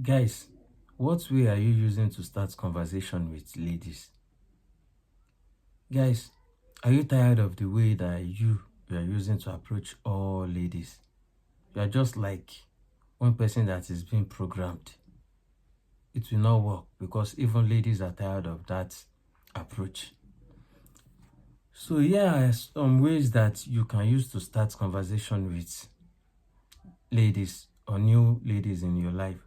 Guys, what way are you using to start conversation with ladies? Guys, are you tired of the way that you are using to approach all ladies? You are just like one person that is being programmed. It will not work because even ladies are tired of that approach. So yeah, some ways that you can use to start conversation with ladies or new ladies in your life.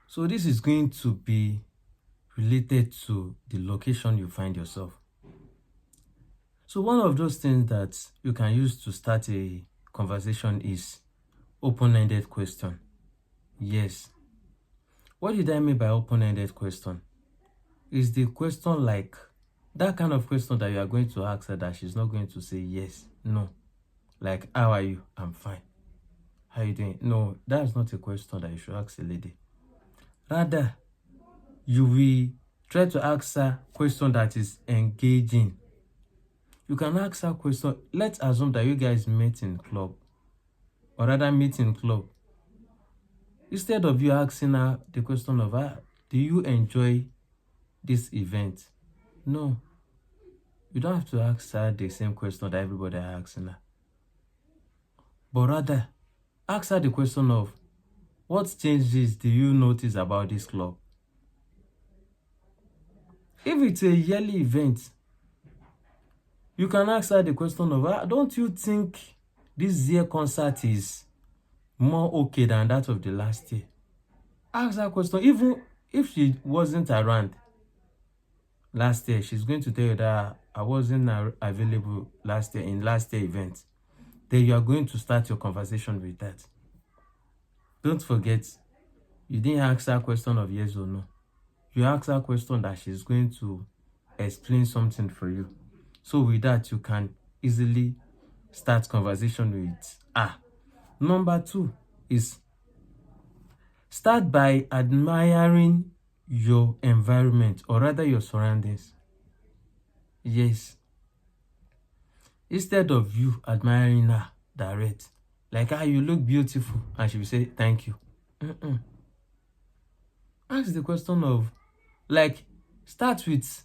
So this is going to be related to the location you find yourself. So one of those things that you can use to start a conversation is open-ended question. Yes. What did I mean by open-ended question? Is the question like that kind of question that you are going to ask her that she's not going to say yes, no. Like, how are you? I'm fine. How are you doing? No, that's not a question that you should ask a lady. Rather, you will try to ask her a question that is engaging. You can ask her a question. Let's assume that you guys met in club, or rather meet in club. Instead of you asking her the question of, do you enjoy this event? No. You don't have to ask her the same question that everybody is asking her. But rather, ask her the question of, what changes do you notice about this club? If it's a yearly event, you can ask her the question of, don't you think this year concert is more okay than that of the last year? Ask that question. Even if she wasn't around last year, she's going to tell you that I wasn't available last year in last year event. Then you are going to start your conversation with that. Don't forget, you didn't ask her question of yes or no. You ask her question that she's going to explain something for you. So with that, you can easily start conversation with her. Number 2 is start by admiring your environment, or rather your surroundings. Yes. Instead of you admiring her direct, like, you look beautiful, and she will say thank you. Ask the question of, like, start with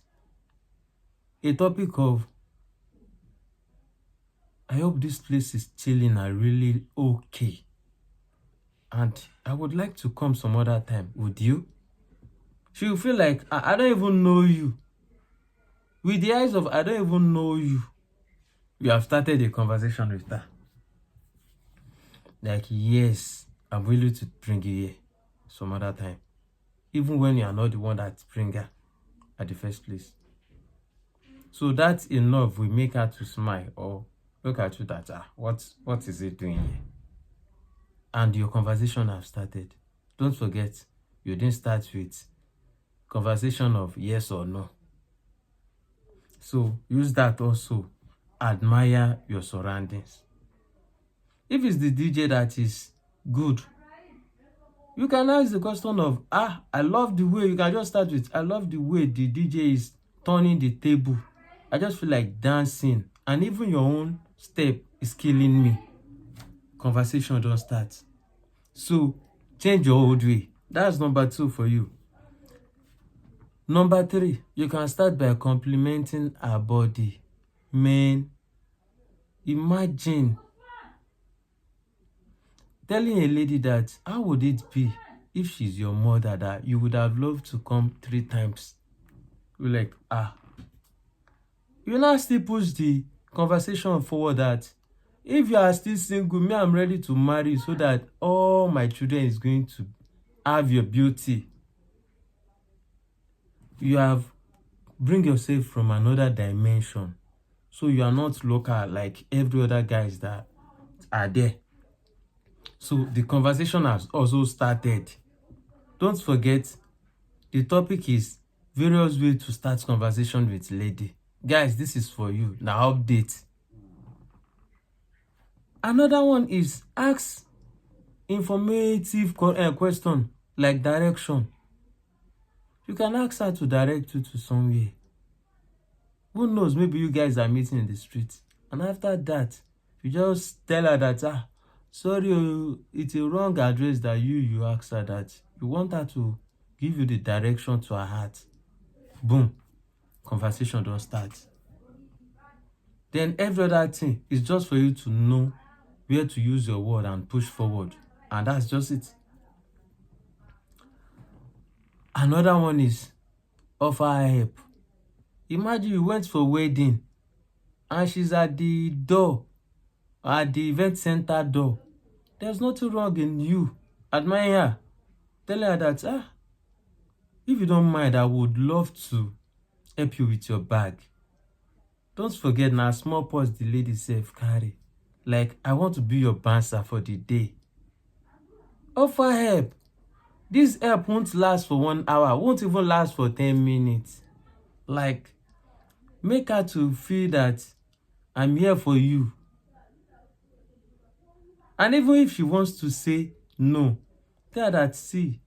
a topic of, I hope this place is chilling and really okay, and I would like to come some other time. Would you? She will feel like, I don't even know you. With the eyes of, I don't even know you, we have started a conversation with her. Like, yes, I'm willing to bring you here some other time, even when you are not the one that bring her at the first place. So that's enough will make her to smile or look at you that, what is it doing here? And your conversation have started. Don't forget, you didn't start with conversation of yes or no. So use that also. Admire your surroundings. If it's the DJ that is good, you can ask the question of, I love the way, you can just start with, I love the way the DJ is turning the table. I just feel like dancing, and even your own step is killing me. Conversation don't start. So change your old way. That's number 2 for you. Number 3, you can start by complimenting her body. Man, imagine telling a lady that, how would it be if she's your mother that you would have loved to come 3 times? You're like, you now still push the conversation forward that, if you are still single, me, I'm ready to marry so that all my children is going to have your beauty. You have bring yourself from another dimension. So you are not local like every other guys that are there. So the conversation has also started. Don't forget, the topic is various ways to start conversation with lady. Guys, this is for you. Now update. Another one is ask informative question like direction. You can ask her to direct you to somewhere. Who knows, maybe you guys are meeting in the street, and after that, you just tell her that, sorry, oh, it's a wrong address that you asked her, that you want her to give you the direction to her heart. Boom, conversation don't start. Then every other thing is just for you to know where to use your word and push forward. And that's just it. Another one is offer her help. Imagine you went for a wedding and she's at the door, at the event center door. There's nothing wrong in you admiring her, telling her that, if you don't mind, I would love to help you with your bag. Don't forget, now small purse the lady self carry. Like, I want to be your bouncer for the day. Offer help. This help won't last for 1 hour, won't even last for 10 minutes. Like, make her to feel that I'm here for you. And even if she wants to say no, tell her that, see,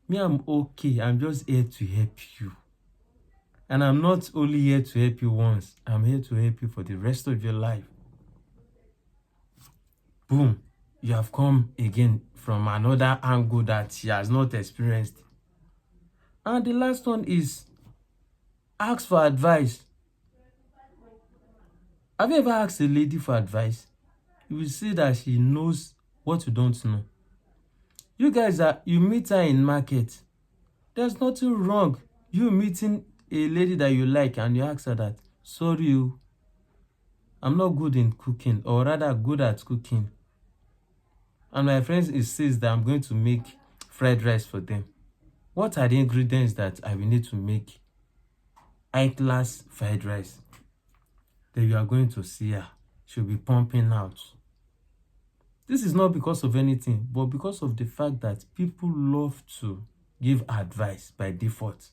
me, I'm okay. I'm just here to help you. And I'm not only here to help you once, I'm here to help you for the rest of your life. Boom, you have come again from another angle that she has not experienced. And the last one is ask for advice. Have you ever asked a lady for advice? You will see that she knows what you don't know. You meet her in market. There's nothing wrong you meeting a lady that you like and you ask her that, sorry, I'm not good in cooking, or rather good at cooking. And my friends insist that I'm going to make fried rice for them. What are the ingredients that I will need to make high-class fried rice? Then you are going to see her. She'll be pumping out. This is not because of anything, but because of the fact that people love to give advice by default.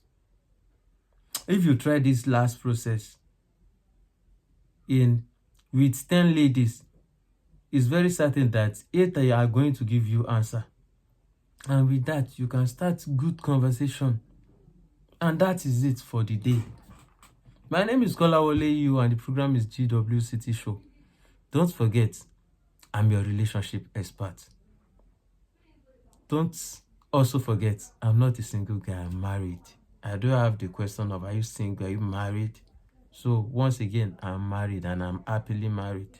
If you try this last process with 10 ladies, it's very certain that 8 are going to give you answer. And with that, you can start good conversation. And that is it for the day. My name is Kolawole Yu, and the program is GWCT Show. Don't forget, I'm your relationship expert. Don't also forget, I'm not a single guy, I'm married. I do have the question of, are you single, are you married? So once again, I'm married and I'm happily married.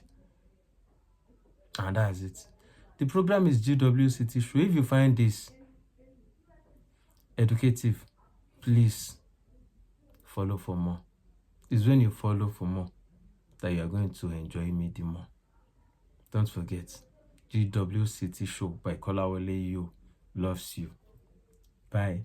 And that's it. The program is GWCT Show. If you find this educative, please follow for more. It's when you follow for more that you are going to enjoy me the more. Don't forget, GWCT Show by Kolawole Yu loves you. Bye.